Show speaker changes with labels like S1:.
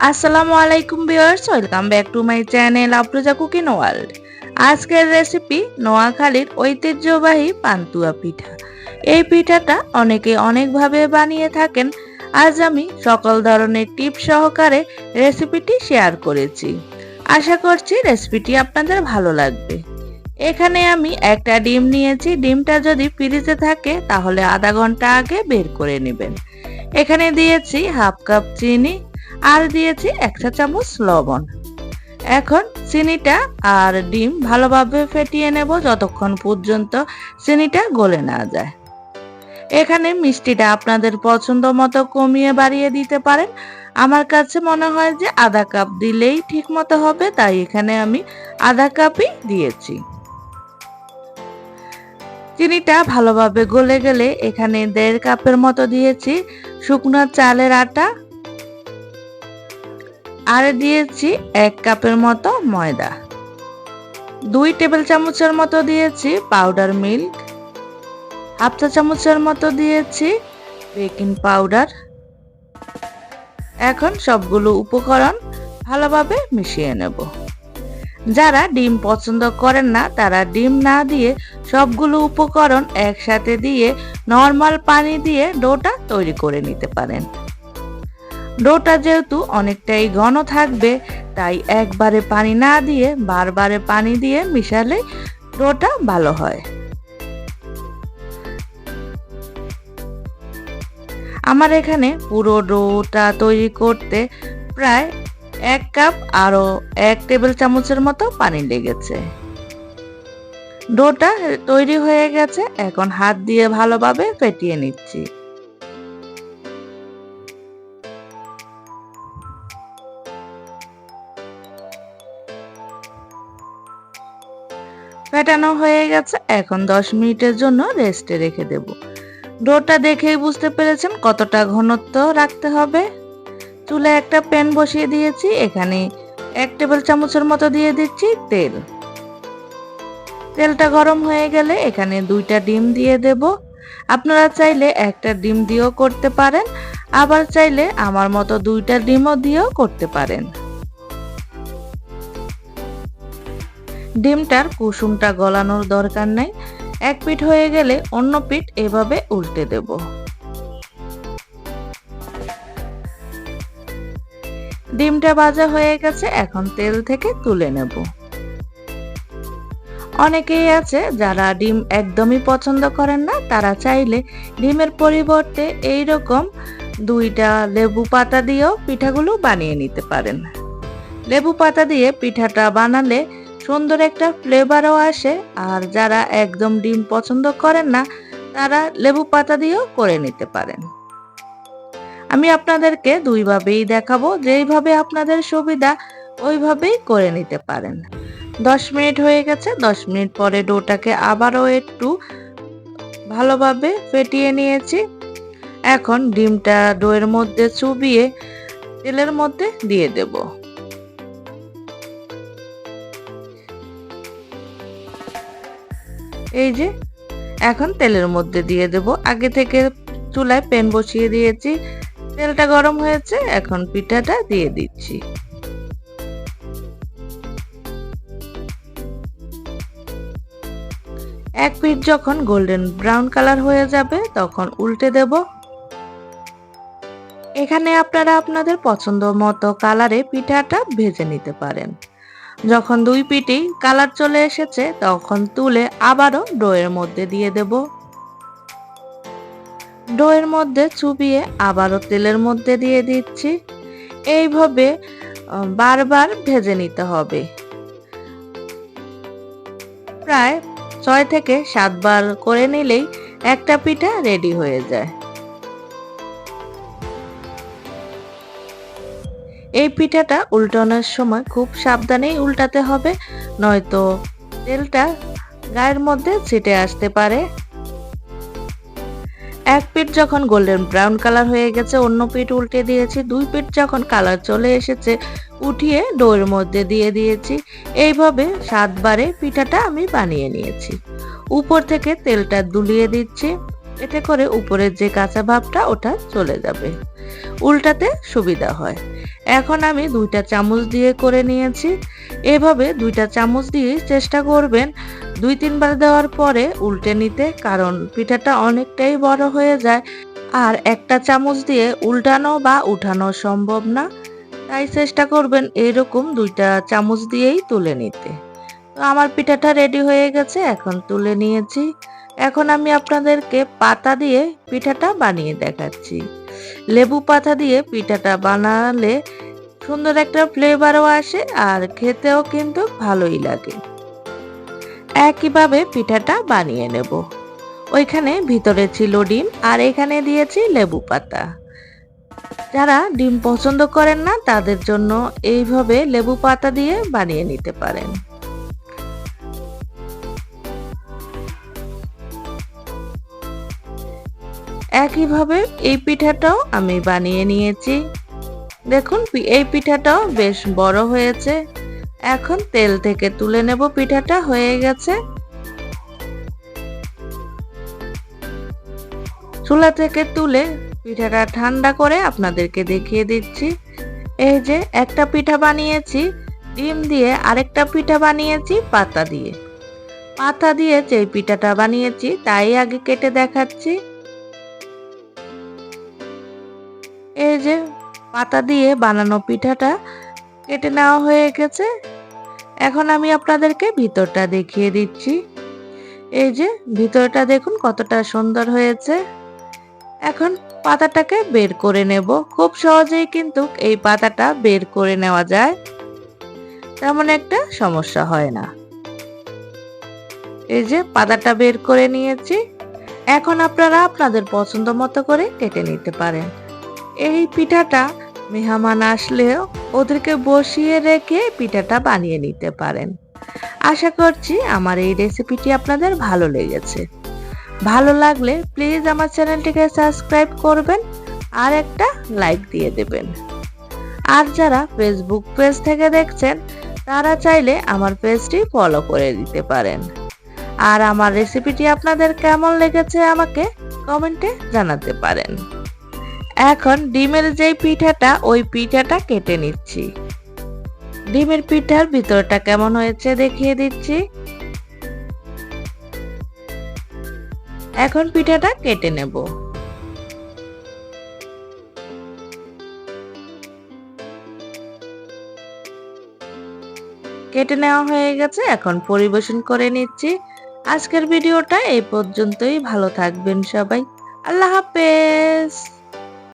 S1: আসসালামু আলাইকুম viewers, welcome back to my channel Afroza cooking world. আজকের রেসিপি নোয়াখালীর ঐতিহ্যবাহী পান্তুয়া পিঠা। এই পিঠাটা অনেকে অনেকভাবে বানিয়ে থাকেন। আজ আমি সকল ধরনের টিপস সহকারে রেসিপিটি শেয়ার করেছি। আশা করছি রেসিপিটি আপনাদের ভালো লাগবে। এখানে আমি একটা ডিম নিয়েছি। ডিমটা যদি ফ্রিজে থাকে তাহলে আধা ঘন্টা আগে বের করে নেবেন। এখানে দিয়েছি হাফ কাপ চিনি আর দিয়েছি 1 চা চামচ লবণ। এখন চিনিটা আর ডিম ভালোভাবে ফেটিয়ে নেব যতক্ষণ পর্যন্ত চিনিটা গলে না যায়। এখানে মিষ্টিটা আপনাদের পছন্দ মতো কমিয়ে বাড়িয়ে দিতে পারেন। আমার কাছে মনে হয় যে আধা কাপ দিলেই ঠিক মতো হবে, তাই এখানে আমি আধা কাপই দিয়েছি। চিনিটা ভালোভাবে গলে গেলে এখানে 1.5 কাপের মতো দিয়েছি শুকনো চালের আটা আর দিয়েছি 1 কাপের মতো ময়দা। 2 টেবিল চামচের মতো দিয়েছি পাউডার মিল্ক, হাফ চা চামচের মতো দিয়েছি বেকিং পাউডার। এখন সবগুলো উপকরণ ভালোভাবে মিশিয়ে নেব। যারা ডিম পছন্দ করেন না তারা ডিম না দিয়ে সবগুলো উপকরণ একসাথে দিয়ে নরমাল পানি দিয়ে ডোটা তৈরি করে নিতে পারেন। ডোটা যেহেতু অনেকটাই ঘন থাকবে, তাই একবারে পানি না দিয়ে বারবারে পানি দিয়ে মিশালে ডোটা ভালো হয়। আমার এখানে পুরো ডোটা তৈরি করতে প্রায় 1 কাপ আরো 1 টেবিল চামচের মতো পানি লেগেছে। ডোটা তৈরি হয়ে গেছে, এখন হাত দিয়ে ভালোভাবে ফেটিয়ে নিচ্ছি। ফেটানো হয়ে গেছে, এখন 10 মিনিটের জন্য রেস্টে রেখে দেব। ডোটা দেখেই বুঝতে পেরেছেন কতটা ঘনত্ব রাখতে হবে। চুলায় একটা প্যান বসিয়ে দিয়েছি, এখানে 1 টেবিল চামচের মতো দিয়ে দিচ্ছি তেল। তেলটা গরম হয়ে গেলে এখানে 2টা ডিম দিয়ে দেব। আপনারা চাইলে একটা ডিম দিয়েও করতে পারেন, আবার চাইলে আমার মতো 2টা ডিমও দিয়েও করতে পারেন। ডিমটার কুসুমটা গলানোর দরকার নেই। এক পিঠ হয়ে গেলে অন্য পিঠ এভাবে উল্টে দেব। ডিমটা ভাজা হয়ে গেছে, এখন তেল থেকে তুলে নেব। অনেকেই আছে যারা ডিম একদমই পছন্দ করেন না, তারা চাইলে ডিমের পরিবর্তে এই রকম 2টা লেবু পাতা দিয়েও পিঠাগুলো বানিয়ে নিতে পারেন। লেবু পাতা দিয়ে পিঠাটা বানালে সুন্দর একটা ফ্লেভারও আসে। আর যারা একদম ডিম পছন্দ করেন না তারা লেবু পাতা দিয়েও করে নিতে পারেন। আমি আপনাদেরকে দুইভাবেই দেখাবো, যেইভাবে আপনাদের সুবিধা ওইভাবেই করে নিতে পারেন। 10 মিনিট হয়ে গেছে। 10 মিনিট পরে ডোটাকে আবারও একটু ভালোভাবে ফেটিয়ে নিয়েছি। এখন ডিমটা ডোয়ের মধ্যে চুবিয়ে তেলের মধ্যে দিয়ে দেব। এই যে এখন তেলের মধ্যে দিয়ে দেব। আগে থেকে চুলায় প্যান বসিয়ে দিয়েছি, তেলটা গরম হয়েছে, এখন পিঠাটা দিয়ে দিচ্ছি। এক পিঠ যখন গোল্ডেন ব্রাউন কালার হয়ে যাবে তখন উল্টে দেব। এখানে আপনারা আপনাদের পছন্দ মতো কালারে পিঠাটা ভেজে নিতে পারেন। যখন 2 পিঠেই কালার চলে এসেছে তখন তুলে আবারও ডোয়ের মধ্যে দিয়ে দেব। ডোয়ের মধ্যে চুবিয়ে আবারও তেলের মধ্যে দিয়ে দিচ্ছি। এইভাবে বারবার ভেজে নিতে হবে। প্রায় 6 থেকে 7 বার করে নিলেই একটা পিঠা রেডি হয়ে যায়। এই পিঠাটা উল্টানোর সময় খুব সাবধানেই উল্টাতে হবে, নয়তো তেলটা গায়ের মধ্যে ছিটে আসতে পারে। এক পিঠ যখন গোল্ডেন ব্রাউন কালার হয়ে গেছে অন্য পিঠ উল্টে দিয়েছি। 2 পিঠ যখন কালার চলে এসেছে উঠিয়ে ডোয়ের মধ্যে দিয়ে দিয়েছি। এইভাবে 7 বারে পিঠাটা আমি বানিয়ে নিয়েছি। উপর থেকে তেলটা দুলিয়ে দিচ্ছি। এতে করে উপরের যে কাঁচা ভাবটা ওটা চলে যাবে, উল্টাতে সুবিধা হয়। এখন আমি 2টা চামচ দিয়ে করে নিয়েছি। এভাবে 2টা চামচ দিয়ে চেষ্টা করবেন 2-3 বার দেওয়ার পরে উল্টে নিতে, কারণ পিঠাটা অনেকটাই বড় হয়ে যায় আর একটা চামচ দিয়ে উল্টানো বা উঠানো সম্ভব না। তাই চেষ্টা করবেন এরকম 2টা চামচ দিয়েই তুলে নিতে। তো আমার পিঠাটা রেডি হয়ে গেছে, এখন তুলে নিয়েছি। এখন আমি আপনাদেরকে পাতা দিয়ে পিঠাটা বানিয়ে দেখাচ্ছি। লেবু পাতা দিয়ে পিঠাটা বানালে সুন্দর একটা ফ্লেভারও আসে আর খেতেও কিন্তু ভালোই লাগে। একইভাবে পিঠাটা বানিয়ে নেব। ওইখানে ভিতরে ছিল ডিম আর এখানে দিয়েছি লেবু পাতা। যারা ডিম পছন্দ করেন না তাদের জন্য এইভাবে লেবু পাতা দিয়ে বানিয়ে নিতে পারেন। একইভাবে এই পিঠাটাও আমি বানিয়ে নিয়েছি। দেখুন এই পিঠাটাও বেশ বড় হয়েছে। এখন তেল থেকে তুলে নেব, পিঠাটা হয়ে গেছে। চুলা থেকে তুলে পিঠাটা ঠান্ডা করে আপনাদেরকে দেখিয়ে দিচ্ছি। এই যে একটা পিঠা বানিয়েছি ডিম দিয়ে, আরেকটা পিঠা বানিয়েছি পাতা দিয়ে। পাতা দিয়ে যে পিঠাটা বানিয়েছি তাই আগে কেটে দেখাচ্ছি। এই যে পাতা দিয়ে বানানো পিঠাটা কেটে নেওয়া হয়ে গেছে। এখন আমি আপনাদেরকে ভিতরটা দেখিয়ে দিচ্ছি। এই যে ভিতরটা দেখুন কতটা সুন্দর হয়েছে। এখন পাতাটাকে বের করে নেব। খুব সহজেই কিন্তু এই পাতাটা বের করে নেওয়া যায়, তেমন একটা সমস্যা হয় না। এই যে পাতাটা বের করে নিয়েছি। এখন আপনারা আপনাদের পছন্দ মতো করে কেটে নিতে পারেন। এই পিঠাটা মেহমান আসলেও ওদেরকে বসিয়ে রেখে পিঠাটা বানিয়ে নিতে পারেন। আশা করছি আমার এই রেসিপিটি আপনাদের ভালো লেগেছে। ভালো লাগলে প্লিজ আমার চ্যানেলটিকে সাবস্ক্রাইব করবেন আর একটা লাইক দিয়ে দেবেন। আর যারা ফেসবুক পেজ থেকে দেখছেন তারা চাইলে আমার পেজটি ফলো করে দিতে পারেন। আর আমার রেসিপিটি আপনাদের কেমন লেগেছে আমাকে কমেন্টে জানাতে পারেন। এখন ডিমের যেই পিঠাটা ওই পিঠাটা কেটে নিচ্ছি। ডিমের পিঠার ভিতরটা কেমন হয়েছে দেখিয়ে দিচ্ছি। এখন পিঠাটা কেটে নেব। কেটে নেওয়া হয়ে গেছে, এখন পরিবেশন করে নিচ্ছি। আজকের ভিডিওটা এই পর্যন্তই। ভালো থাকবেন সবাই। আল্লাহ হাফেজ।